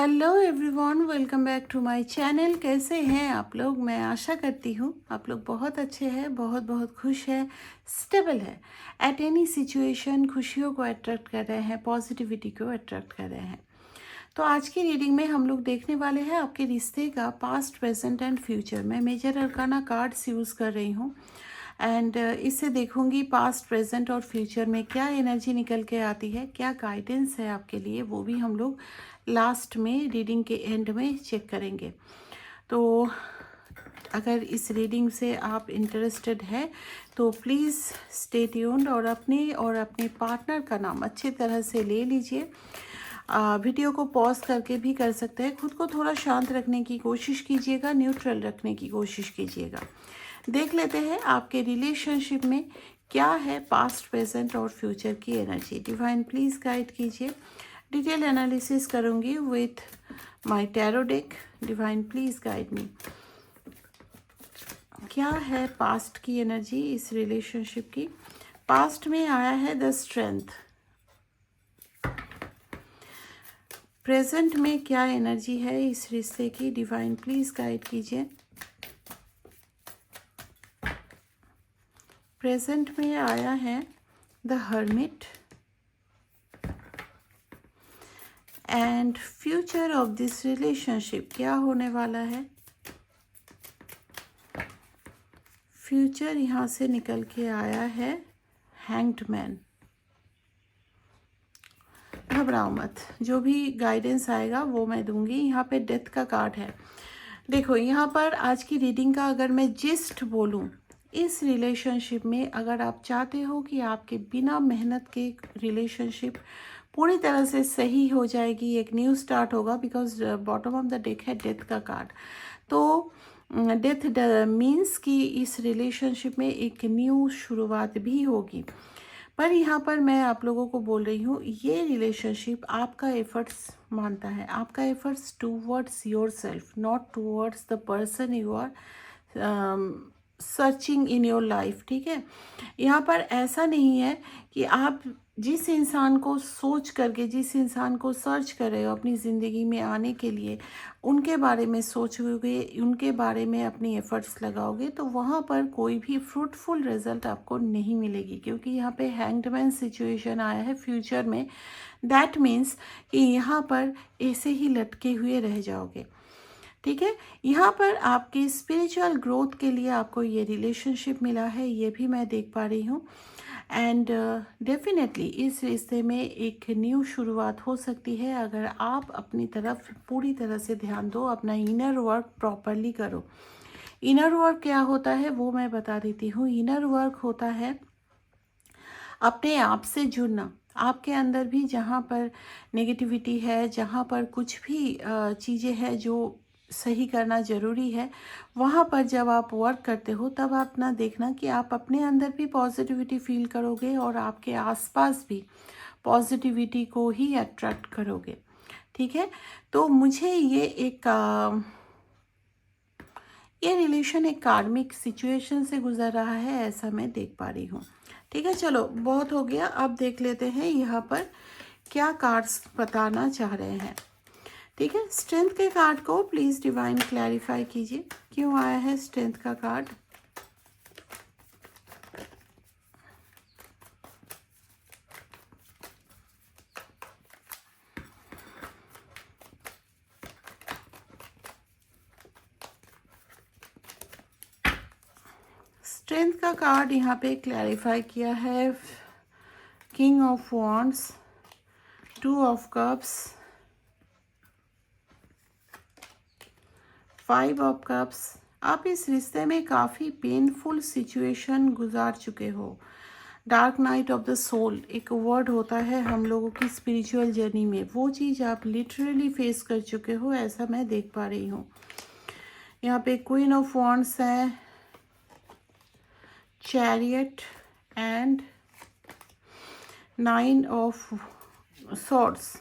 Hello everyone, welcome back to my channel. कैसे हैं आप लोग? मैं आशा करती हूँ आप लोग बहुत अच्छे हैं, बहुत बहुत खुश हैं, स्टेबल है। एट एनी सिचुएशन खुशियों को अट्रैक्ट कर रहे हैं, पॉजिटिविटी को अट्रैक्ट कर रहे हैं। तो आज की रीडिंग में हम लोग देखने वाले हैं आपके रिश्ते का पास्ट, प्रेजेंट एंड फ्यूचर। मैं मेजर अरकाना कार्ड्स यूज़ कर रही हूँ एंड इससे देखूंगी पास्ट, प्रेजेंट और फ्यूचर में क्या एनर्जी निकल के आती है, क्या गाइडेंस है आपके लिए, वो भी हम लोग लास्ट में रीडिंग के एंड में चेक करेंगे। तो अगर इस रीडिंग से आप इंटरेस्टेड है तो प्लीज़ स्टे ट्यून्ड और अपने पार्टनर का नाम अच्छी तरह से ले लीजिए। वीडियो को पॉज करके भी कर सकते हैं। खुद को थोड़ा शांत रखने की कोशिश कीजिएगा, न्यूट्रल रखने की कोशिश कीजिएगा। देख लेते हैं आपके रिलेशनशिप में क्या है पास्ट, प्रेजेंट और फ्यूचर की एनर्जी। डिवाइन प्लीज़ गाइड कीजिए। डिटेल एनालिसिस करूँगी with my tarot deck. Divine please guide me. क्या है पास्ट की एनर्जी इस रिलेशनशिप की? पास्ट में आया है द स्ट्रेंथ। प्रेजेंट में क्या एनर्जी है इस रिश्ते की? डिवाइन प्लीज़ गाइड कीजिए। प्रेजेंट में आया है the hermit and future of this relationship क्या होने वाला है? फ्यूचर यहाँ से निकल के आया है हैंग्ड मैन। घबराओ मत, जो भी गाइडेंस आएगा वो मैं दूंगी। यहाँ पे डेथ का कार्ड है। देखो यहाँ पर आज की रीडिंग का अगर मैं जिस्ट बोलूँ, इस रिलेशनशिप में अगर आप चाहते हो कि आपके बिना मेहनत के रिलेशनशिप पूरी तरह से सही हो जाएगी, एक न्यू स्टार्ट होगा, because bottom of the deck है डेथ का कार्ड। तो डेथ मीन्स कि इस रिलेशनशिप में एक न्यू शुरुआत भी होगी। पर यहाँ पर मैं आप लोगों को बोल रही हूँ, ये रिलेशनशिप आपका एफर्ट्स मानता है, आपका efforts towards your self, not towards the person you are searching in your life. ठीक है, यहाँ पर ऐसा नहीं है कि आप जिस इंसान को सोच करके, जिस इंसान को सर्च कर रहे हो अपनी ज़िंदगी में आने के लिए, उनके बारे में सोचोगे, उनके बारे में अपनी एफर्ट्स लगाओगे, तो वहाँ पर कोई भी फ्रूटफुल रिजल्ट आपको नहीं मिलेगी, क्योंकि यहाँ पे हैंग्डमैन सिचुएशन आया है फ्यूचर में। दैट मीन्स कि यहाँ पर ऐसे ही लटके हुए रह जाओगे। ठीक है, यहाँ पर आपकी स्पिरिचुअल ग्रोथ के लिए आपको ये रिलेशनशिप मिला है, ये भी मैं देख पा रही हूँ। एंड डेफिनेटली इस रिश्ते में एक न्यू शुरुआत हो सकती है अगर आप अपनी तरफ पूरी तरह से ध्यान दो, अपना इनर वर्क प्रॉपरली करो। इनर वर्क क्या होता है वो मैं बता देती हूँ। इनर वर्क होता है अपने आप से जुड़ना। आपके अंदर भी जहाँ पर नेगेटिविटी है, जहाँ पर कुछ भी चीज़ें हैं जो सही करना ज़रूरी है, वहाँ पर जब आप वर्क करते हो तब आप ना देखना कि आप अपने अंदर भी पॉजिटिविटी फील करोगे और आपके आसपास भी पॉजिटिविटी को ही अट्रैक्ट करोगे। ठीक है, तो मुझे ये रिलेशन एक कार्मिक सिचुएशन से गुजर रहा है, ऐसा मैं देख पा रही हूँ। ठीक है, चलो बहुत हो गया। अब देख लेते हैं यहाँ पर क्या कार्ड्स बताना चाह रहे हैं। ठीक है, स्ट्रेंथ के कार्ड को प्लीज़ डिवाइन क्लैरिफाई कीजिए, क्यों आया है स्ट्रेंथ का कार्ड। स्ट्रेंथ का कार्ड यहाँ पे क्लैरिफाई किया है king of wands, 2 of cups, 5 of cups. आप इस रिश्ते में काफ़ी पेनफुल सिचुएशन गुजार चुके हो। Dark night of the soul एक वर्ड होता है हम लोगों की स्पिरिचुअल जर्नी में, वो चीज़ आप लिटरली फेस कर चुके हो, ऐसा मैं देख पा रही हूँ। यहाँ पे क्वीन ऑफ वॉन्ड्स है, chariot and 9 of swords.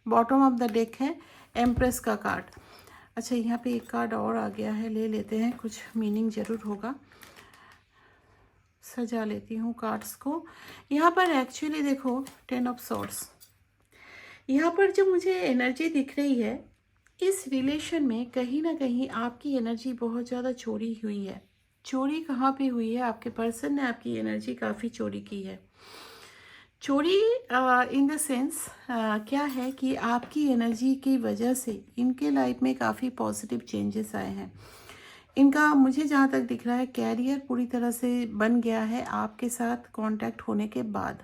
Bottom of the deck है एम्प्रेस का कार्ड। अच्छा, यहाँ पे एक कार्ड और आ गया है, ले लेते हैं, कुछ मीनिंग ज़रूर होगा। सजा लेती हूँ कार्ड्स को। यहाँ पर एक्चुअली देखो 10 ऑफ सॉर्ड्स, यहाँ पर जो मुझे एनर्जी दिख रही है, इस रिलेशन में कहीं ना कहीं आपकी एनर्जी बहुत ज़्यादा चोरी हुई है। चोरी कहाँ पे हुई है? आपके पर्सन ने आपकी एनर्जी काफ़ी चोरी की है। चोरी इन द सेंस क्या है कि आपकी एनर्जी की वजह से इनके लाइफ में काफ़ी पॉजिटिव चेंजेस आए हैं। इनका मुझे जहाँ तक दिख रहा है कैरियर पूरी तरह से बन गया है आपके साथ कांटेक्ट होने के बाद।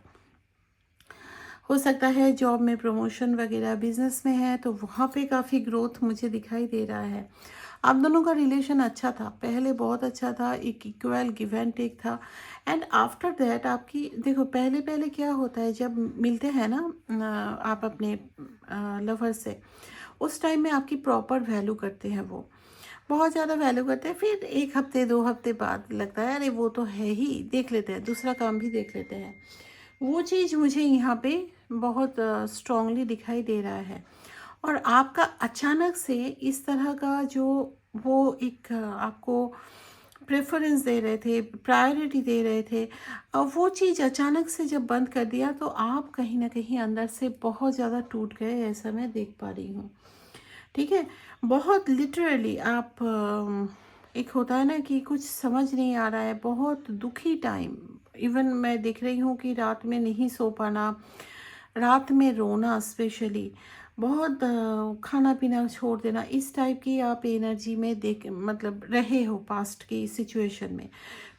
हो सकता है जॉब में प्रमोशन वगैरह, बिजनेस में है तो वहाँ पे काफ़ी ग्रोथ मुझे दिखाई दे रहा है। आप दोनों का रिलेशन अच्छा था, पहले बहुत अच्छा था, एक इक्वल गिव एंड टेक था। एंड आफ्टर दैट आपकी देखो, पहले पहले क्या होता है जब मिलते हैं ना आप अपने लवर से, उस टाइम में आपकी प्रॉपर वैल्यू करते हैं, वो बहुत ज़्यादा वैल्यू करते हैं। फिर 1 हफ्ते 2 हफ्ते बाद लगता है अरे वो तो है ही, देख लेते हैं, दूसरा काम भी देख लेते हैं। वो चीज़ मुझे यहाँ पे बहुत स्ट्रांगली दिखाई दे रहा है। और आपका अचानक से इस तरह का जो वो एक आपको प्रेफरेंस दे रहे थे, प्रायोरिटी दे रहे थे, वो चीज़ अचानक से जब बंद कर दिया तो आप कहीं ना कहीं अंदर से बहुत ज़्यादा टूट गए, ऐसा मैं देख पा रही हूँ। ठीक है, बहुत लिटरली आप एक होता है ना कि कुछ समझ नहीं आ रहा है, बहुत दुखी टाइम। इवन मैं देख रही हूँ कि रात में नहीं सो पाना, रात में रोना, स्पेशली बहुत खाना पीना छोड़ देना, इस टाइप की आप एनर्जी में देख मतलब रहे हो पास्ट की सिचुएशन में।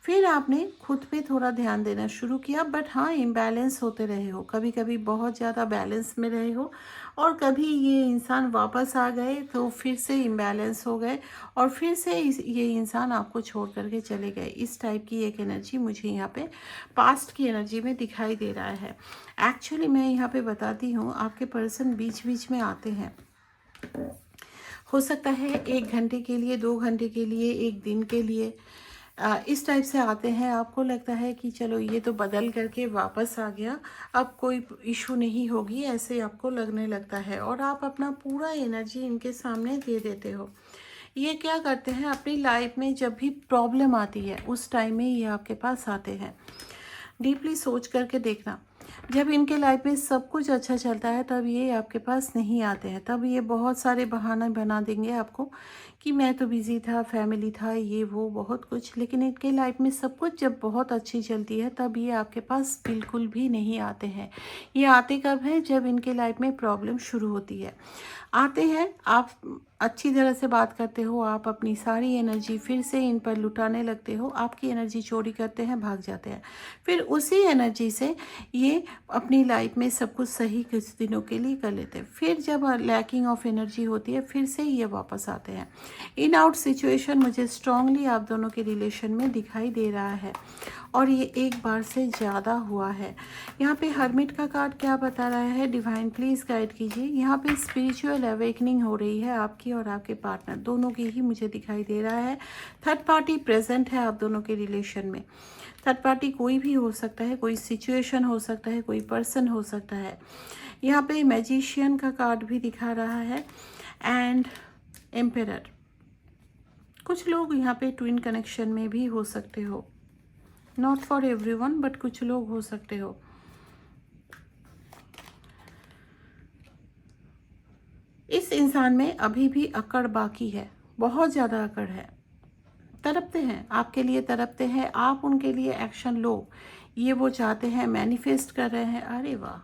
फिर आपने खुद पे थोड़ा ध्यान देना शुरू किया, बट हाँ इम्बैलेंस होते रहे हो, कभी कभी बहुत ज़्यादा बैलेंस में रहे हो और कभी ये इंसान वापस आ गए तो फिर से इम्बैलेंस हो गए और फिर से ये इंसान आपको छोड़ करके चले गए। इस टाइप की एक एनर्जी मुझे यहाँ पे पास्ट की एनर्जी में दिखाई दे रहा है। एक्चुअली मैं यहाँ पे बताती हूँ, आपके पर्सन बीच बीच में आते हैं। हो सकता है 1 घंटे के लिए, 2 घंटे के लिए, 1 दिन के लिए, इस टाइप से आते हैं। आपको लगता है कि चलो ये तो बदल करके वापस आ गया, अब कोई इशू नहीं होगी, ऐसे आपको लगने लगता है और आप अपना पूरा एनर्जी इनके सामने दे देते हो। ये क्या करते हैं अपनी लाइफ में, जब भी प्रॉब्लम आती है उस टाइम में ये आपके पास आते हैं। डीपली सोच करके देखना, जब इनके लाइफ में सब कुछ अच्छा चलता है तब ये आपके पास नहीं आते हैं, तब ये बहुत सारे बहाने बना देंगे आपको कि मैं तो बिजी था, फैमिली था, ये वो बहुत कुछ। लेकिन इनके लाइफ में सब कुछ जब बहुत अच्छी चलती है तब ये आपके पास बिल्कुल भी नहीं आते हैं। ये आते कब है? जब इनके लाइफ में प्रॉब्लम शुरू होती है। आते हैं, आप अच्छी तरह से बात करते हो, आप अपनी सारी एनर्जी फिर से इन पर लुटाने लगते हो, आपकी एनर्जी चोरी करते हैं, भाग जाते हैं। फिर उसी एनर्जी से ये अपनी लाइफ में सब कुछ सही कुछ दिनों के लिए कर लेते हैं। फिर जब लैकिंग ऑफ एनर्जी होती है फिर से ये वापस आते हैं। इन आउट सिचुएशन मुझे स्ट्रांगली आप दोनों के रिलेशन में दिखाई दे रहा है और ये एक बार से ज़्यादा हुआ है। यहाँ पे हर्मिट का कार्ड क्या बता रहा है? डिवाइन प्लीज़ गाइड कीजिए। यहाँ पे स्पिरिचुअल अवेकनिंग हो रही है आपकी और आपके पार्टनर दोनों की ही मुझे दिखाई दे रहा है। थर्ड पार्टी प्रेजेंट है आप दोनों के रिलेशन में। थर्ड पार्टी कोई भी हो सकता है, कोई सिचुएशन हो सकता है, कोई पर्सन हो सकता है। यहाँ पे मैजिशियन का कार्ड भी दिखा रहा है एंड एम्पेरर। कुछ लोग यहाँ पे ट्विन कनेक्शन में भी हो सकते हो, नॉट फॉर एवरीवन बट कुछ लोग हो सकते हो। इस इंसान में अभी भी अकड़ बाकी है, बहुत ज़्यादा अकड़ है, तड़पते हैं आपके लिए, तड़पते हैं आप उनके लिए, एक्शन लो, ये वो चाहते हैं, मैनिफेस्ट कर रहे हैं। अरे वाह,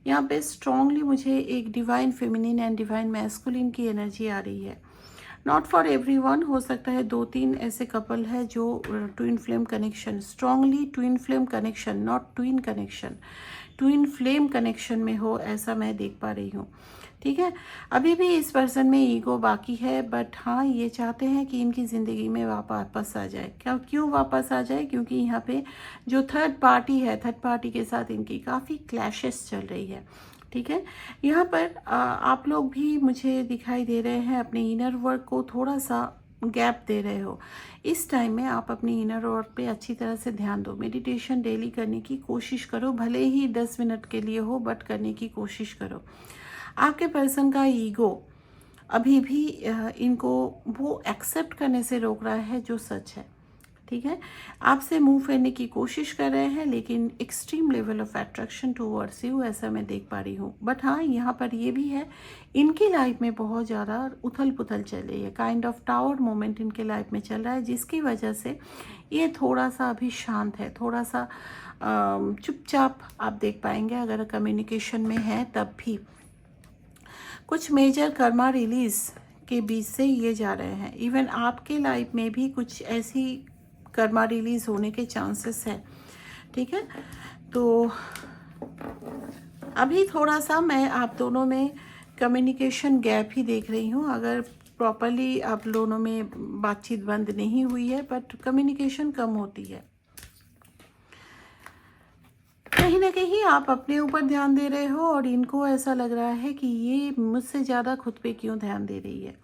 यहाँ पे स्ट्रांगली मुझे एक divine feminine and divine masculine की एनर्जी आ रही है। नॉट फॉर एवरीवन, हो सकता है 2-3 ऐसे कपल है जो twin flame connection, strongly twin flame connection, not twin connection, twin flame connection में हो, ऐसा मैं देख पा रही हूँ। ठीक है, अभी भी इस पर्सन में ईगो बाकी है, बट हाँ ये चाहते हैं कि इनकी ज़िंदगी में वापस आ जाए। क्यों वापस आ जाए? क्योंकि यहाँ पे जो थर्ड पार्टी है, थर्ड पार्टी के साथ इनकी काफ़ी क्लैशेस चल रही है। ठीक है, यहाँ पर आप लोग भी मुझे दिखाई दे रहे हैं अपने इनर वर्क को थोड़ा सा गैप दे रहे हो। इस टाइम में आप अपनी इनर वर्क पे अच्छी तरह से ध्यान दो, मेडिटेशन डेली करने की कोशिश करो, भले ही 10 मिनट के लिए हो बट करने की कोशिश करो। आपके पर्सन का ईगो अभी भी इनको वो एक्सेप्ट करने से रोक रहा है जो सच है। ठीक है, आपसे मुंह फेरने की कोशिश कर रहे हैं, लेकिन extreme level of attraction towards you ऐसा मैं देख पा रही हूँ। बट हाँ, यहाँ पर ये भी है, इनकी लाइफ में बहुत ज़्यादा उथल पुथल चल रही है, काइंड ऑफ टावर मोमेंट इनके लाइफ में चल रहा है, जिसकी वजह से ये थोड़ा सा अभी शांत है, थोड़ा सा चुपचाप आप देख पाएंगे अगर कम्युनिकेशन में है तब भी। कुछ मेजर कर्मा रिलीज के बीच से ये जा रहे हैं। इवन आपके लाइफ में भी कुछ ऐसी कर्मा रिलीज होने के चांसेस है, ठीक है। तो अभी थोड़ा सा मैं आप दोनों में कम्युनिकेशन गैप ही देख रही हूँ। अगर प्रॉपरली आप दोनों में बातचीत बंद नहीं हुई है, बट कम्युनिकेशन कम होती है। कहीं ना कहीं आप अपने ऊपर ध्यान दे रहे हो और इनको ऐसा लग रहा है कि ये मुझसे ज़्यादा खुद पे क्यों ध्यान दे रही है।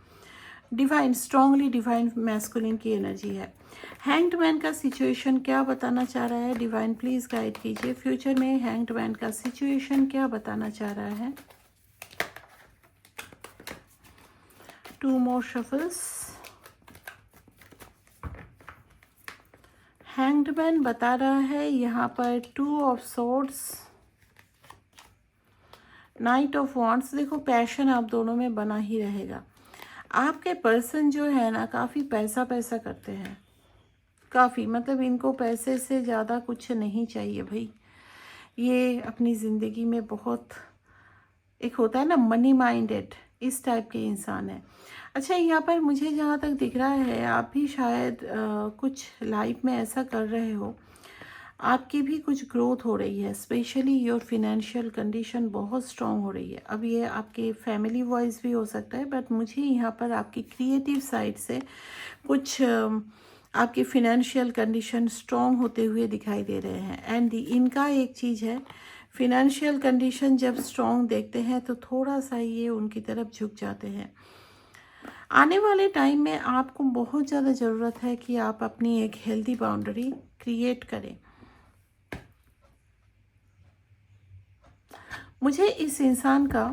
डिवाइन, स्ट्रांगली डिवाइन मैस्कुलिन की एनर्जी है। हैंग्ड मैन का सिचुएशन क्या बताना चाह रहा है? डिवाइन प्लीज गाइड कीजिए, फ्यूचर में हैंग्ड मैन का सिचुएशन क्या बताना चाह रहा है? 2 more shuffles। हैंग्ड मैन बता रहा है यहाँ पर 2 of swords, night of wands. देखो, पैशन आप दोनों में बना ही रहेगा। आपके पर्सन जो है ना, काफ़ी पैसा पैसा करते हैं, काफ़ी, मतलब इनको पैसे से ज़्यादा कुछ नहीं चाहिए भाई। ये अपनी ज़िंदगी में बहुत, एक होता है ना मनी माइंडेड, इस टाइप के इंसान है। अच्छा, यहाँ पर मुझे जहाँ तक दिख रहा है, आप भी शायद कुछ लाइफ में ऐसा कर रहे हो, आपकी भी कुछ ग्रोथ हो रही है, स्पेशली योर फिनेंशियल कंडीशन बहुत स्ट्रांग हो रही है। अब ये आपके फैमिली वॉइस भी हो सकता है, बट मुझे यहाँ पर आपकी क्रिएटिव साइड से कुछ आपकी फिनेंशियल कंडीशन स्ट्रांग होते हुए दिखाई दे रहे हैं। एंड इनका एक चीज़ है, फिनेंशियल कंडीशन जब स्ट्रांग देखते हैं तो थोड़ा सा ये उनकी तरफ झुक जाते हैं। आने वाले टाइम में आपको बहुत ज़्यादा ज़रूरत है कि आप अपनी एक हेल्दी बाउंड्री क्रिएट करें। मुझे इस इंसान का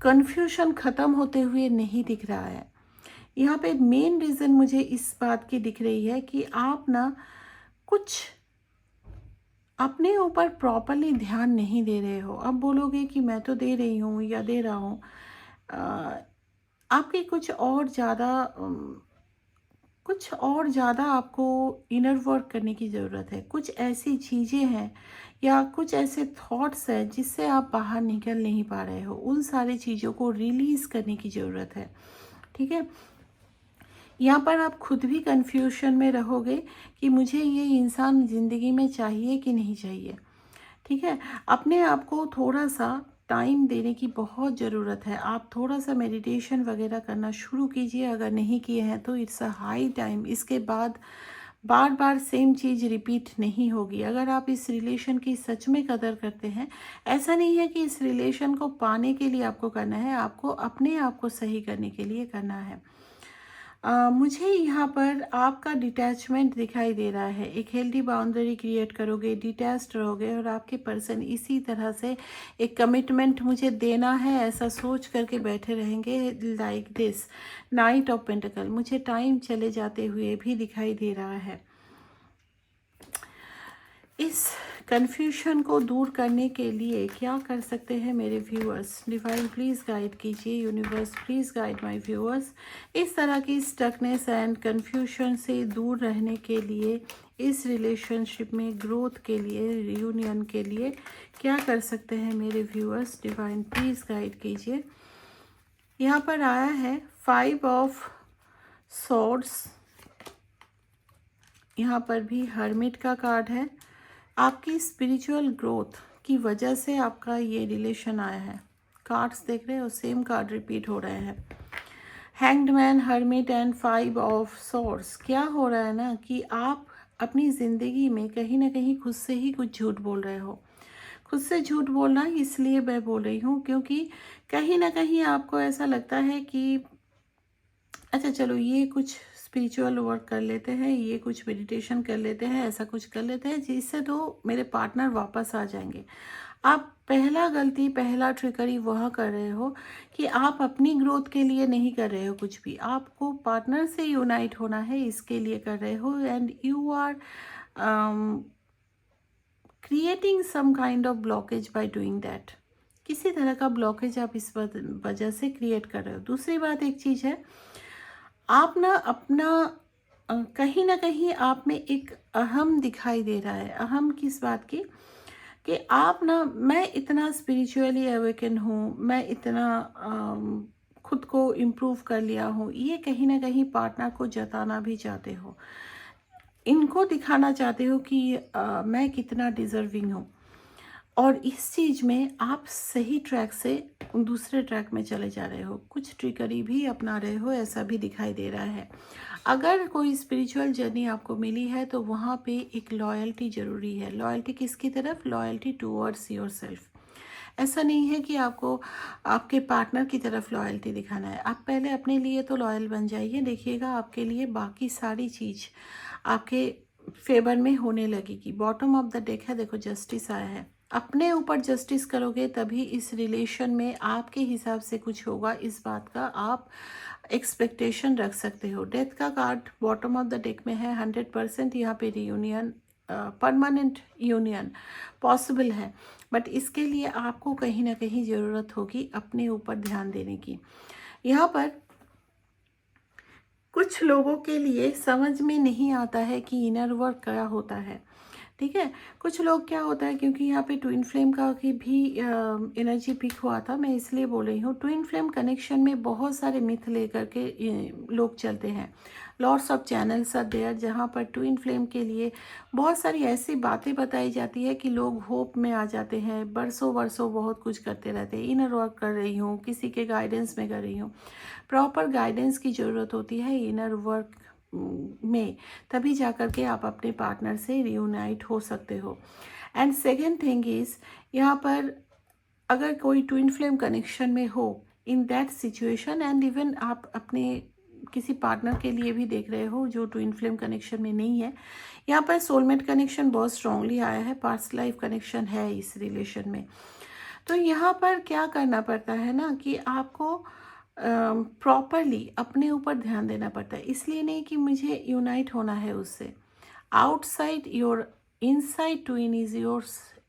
कन्फ्यूजन ख़त्म होते हुए नहीं दिख रहा है। यहाँ पे मेन रीज़न मुझे इस बात की दिख रही है कि आप ना कुछ अपने ऊपर प्रॉपरली ध्यान नहीं दे रहे हो। अब बोलोगे कि मैं तो दे रही हूँ या दे रहा हूँ, आपकी कुछ और ज़्यादा आपको इनर वर्क करने की ज़रूरत है। कुछ ऐसी चीज़ें हैं या कुछ ऐसे थॉट्स हैं जिससे आप बाहर निकल नहीं पा रहे हो, उन सारी चीज़ों को रिलीज़ करने की ज़रूरत है, ठीक है। यहाँ पर आप खुद भी कन्फ्यूजन में रहोगे कि मुझे ये इंसान ज़िंदगी में चाहिए कि नहीं चाहिए, ठीक है। अपने आप को थोड़ा सा टाइम देने की बहुत ज़रूरत है। आप थोड़ा सा मेडिटेशन वगैरह करना शुरू कीजिए, अगर नहीं किए हैं तो इट्स अ हाई टाइम। इसके बाद बार बार सेम चीज़ रिपीट नहीं होगी। अगर आप इस रिलेशन की सच में कदर करते हैं, ऐसा नहीं है कि इस रिलेशन को पाने के लिए आपको करना है, आपको अपने आप को सही करने के लिए करना है। मुझे यहाँ पर आपका डिटैचमेंट दिखाई दे रहा है। एक हेल्दी बाउंड्री क्रिएट करोगे, डिटैच्ड रहोगे और आपके पर्सन इसी तरह से एक कमिटमेंट मुझे देना है ऐसा सोच करके बैठे रहेंगे, like this night of pentacle. मुझे टाइम चले जाते हुए भी दिखाई दे रहा है। इस कन्फ्यूजन को दूर करने के लिए क्या कर सकते हैं मेरे व्यूअर्स? डिवाइन प्लीज़ गाइड कीजिए, universe please guide my viewers. इस तरह की स्टकनेस एंड कन्फ्यूजन से दूर रहने के लिए, इस रिलेशनशिप में ग्रोथ के लिए, रियूनियन के लिए क्या कर सकते हैं मेरे व्यूअर्स? डिवाइन प्लीज़ गाइड कीजिए। यहाँ पर आया है 5 ऑफ सॉर्ड्स, यहाँ पर भी हर्मिट का कार्ड है। आपकी स्पिरिचुअल ग्रोथ की वजह से आपका ये रिलेशन आया है। कार्ड्स देख रहे हो, सेम कार्ड रिपीट हो रहे हैं। Hanged man, hermit and 5 of swords. क्या हो रहा है ना कि आप अपनी ज़िंदगी में कहीं ना कहीं खुद से ही कुछ झूठ बोल रहे हो। खुद से झूठ बोलना इसलिए मैं बोल रही हूँ क्योंकि कहीं ना कहीं आपको ऐसा लगता है कि अच्छा चलो, ये कुछ स्पिरिचुअल वर्क कर लेते हैं, ये कुछ मेडिटेशन कर लेते हैं, ऐसा कुछ कर लेते हैं जिससे तो मेरे पार्टनर वापस आ जाएंगे। आप पहला ट्रिकरी वह कर रहे हो कि आप अपनी ग्रोथ के लिए नहीं कर रहे हो कुछ भी, आपको पार्टनर से यूनाइट होना है, इसके लिए कर रहे हो। And you are creating some kind of blockage by doing that. किसी तरह का ब्लॉकेज आप इस वजह से क्रिएट कर रहे हो। दूसरी बात एक चीज़ है, आप ना अपना कहीं ना कहीं आप में एक अहम दिखाई दे रहा है। अहम किस बात की? कि आप ना, मैं इतना स्पिरिचुअली अवेकन हूँ, मैं इतना खुद को इम्प्रूव कर लिया हूँ, ये कहीं ना कहीं पार्टनर को जताना भी चाहते हो, इनको दिखाना चाहते हो कि मैं कितना डिज़र्विंग हूँ। और इस चीज़ में आप सही ट्रैक से दूसरे ट्रैक में चले जा रहे हो, कुछ ट्रिकरी भी अपना रहे हो, ऐसा भी दिखाई दे रहा है। अगर कोई स्पिरिचुअल जर्नी आपको मिली है तो वहाँ पे एक लॉयल्टी ज़रूरी है। लॉयल्टी किसकी तरफ? Loyalty towards your self. ऐसा नहीं है कि आपको आपके पार्टनर की तरफ लॉयल्टी दिखाना है। आप पहले अपने लिए तो लॉयल बन जाइए, देखिएगा आपके लिए बाकी सारी चीज़ आपके फेवर में होने लगेगी। बॉटम ऑफ द डेक है, देखो जस्टिस आया है। अपने ऊपर जस्टिस करोगे तभी इस रिलेशन में आपके हिसाब से कुछ होगा, इस बात का आप एक्सपेक्टेशन रख सकते हो। डेथ का card bottom of the deck में है। 100% यहाँ पे रियूनियन, परमानेंट यूनियन पॉसिबल है, बट इसके लिए आपको कहीं ना कहीं ज़रूरत होगी अपने ऊपर ध्यान देने की। यहाँ पर कुछ लोगों के लिए समझ में नहीं आता है कि इनर वर्क क्या होता है, ठीक है। कुछ लोग क्या होता है, क्योंकि यहाँ पे ट्विन फ्लेम का की भी एनर्जी पिक हुआ था, मैं इसलिए बोल रही हूँ। ट्विन फ्लेम कनेक्शन में बहुत सारे मिथ लेकर के लोग चलते हैं। Lots of channels are there जहाँ पर ट्विन फ्लेम के लिए बहुत सारी ऐसी बातें बताई जाती है कि लोग होप में आ जाते हैं, बरसों बरसों बहुत कुछ करते रहते हैं। इनर वर्क कर रही हूँ, किसी के गाइडेंस में कर रही हूँ। प्रॉपर गाइडेंस की ज़रूरत होती है इनर वर्क में, तभी जा कर के आप अपने पार्टनर से रियूनाइट हो सकते हो। एंड सेकेंड थिंग इज़, यहाँ पर अगर कोई ट्विन फ्लेम कनेक्शन में हो, in that situation, and even आप अपने किसी पार्टनर के लिए भी देख रहे हो जो ट्विन फ्लेम कनेक्शन में नहीं है, यहाँ पर सोलमेट कनेक्शन बहुत स्ट्रांगली आया है, पास्ट लाइफ कनेक्शन है इस रिलेशन में। तो यहाँ पर क्या करना पड़ता है ना, कि आपको प्रॉपरली अपने ऊपर ध्यान देना पड़ता है। इसलिए नहीं कि मुझे यूनाइट होना है उससे। Outside your inside twin is your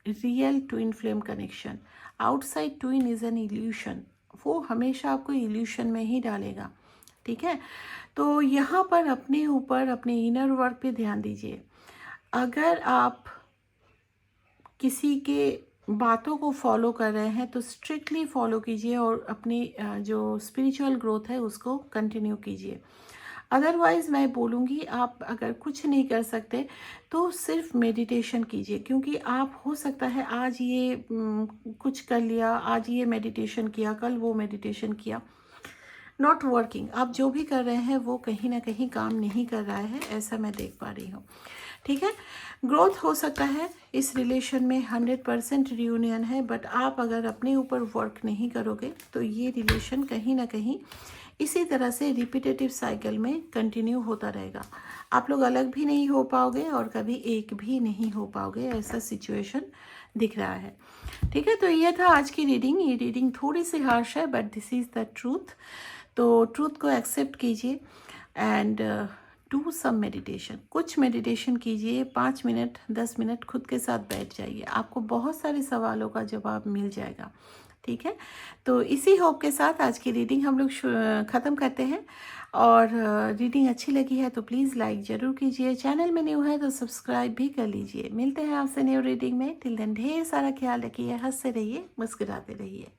real twin flame connection. Outside twin is an illusion, वो हमेशा आपको इल्यूशन में ही डालेगा, ठीक है। तो यहाँ पर अपने ऊपर, अपने इनर वर्क पे ध्यान दीजिए। अगर आप किसी के बातों को फॉलो कर रहे हैं तो स्ट्रिक्टली फॉलो कीजिए और अपनी जो स्पिरिचुअल ग्रोथ है उसको कंटिन्यू कीजिए। अदरवाइज़ मैं बोलूँगी, आप अगर कुछ नहीं कर सकते तो सिर्फ मेडिटेशन कीजिए, क्योंकि आप हो सकता है आज ये कुछ कर लिया, आज ये मेडिटेशन किया, कल वो मेडिटेशन किया, नॉट वर्किंग। आप जो भी कर रहे हैं वो कहीं ना कहीं काम नहीं कर रहा है, ऐसा मैं देख पा रही हूँ, ठीक है। ग्रोथ हो सकता है इस रिलेशन में, 100% रियूनियन है, बट आप अगर अपने ऊपर वर्क नहीं करोगे तो ये रिलेशन कहीं ना कहीं इसी तरह से रिपीटेटिव साइकिल में कंटिन्यू होता रहेगा। आप लोग अलग भी नहीं हो पाओगे और कभी एक भी नहीं हो पाओगे, ऐसा सिचुएशन दिख रहा है, ठीक है। तो ये था आज की रीडिंग। ये रीडिंग थोड़ी सी हार्श है, but this is the truth. तो ट्रूथ को एक्सेप्ट कीजिए एंड डू सम मेडिटेशन। कुछ मेडिटेशन कीजिए, 5 मिनट 10 मिनट खुद के साथ बैठ जाइए, आपको बहुत सारे सवालों का जवाब मिल जाएगा, ठीक है। तो इसी होप के साथ आज की रीडिंग हम लोग ख़त्म करते हैं। और रीडिंग अच्छी लगी है तो प्लीज़ लाइक ज़रूर कीजिए, चैनल में न्यू है तो सब्सक्राइब भी कर लीजिए। मिलते हैं आपसे न्यू रीडिंग में। टिल देन ढेर सारा ख्याल रखिए, हंसते रहिए, मुस्कुराते रहिए।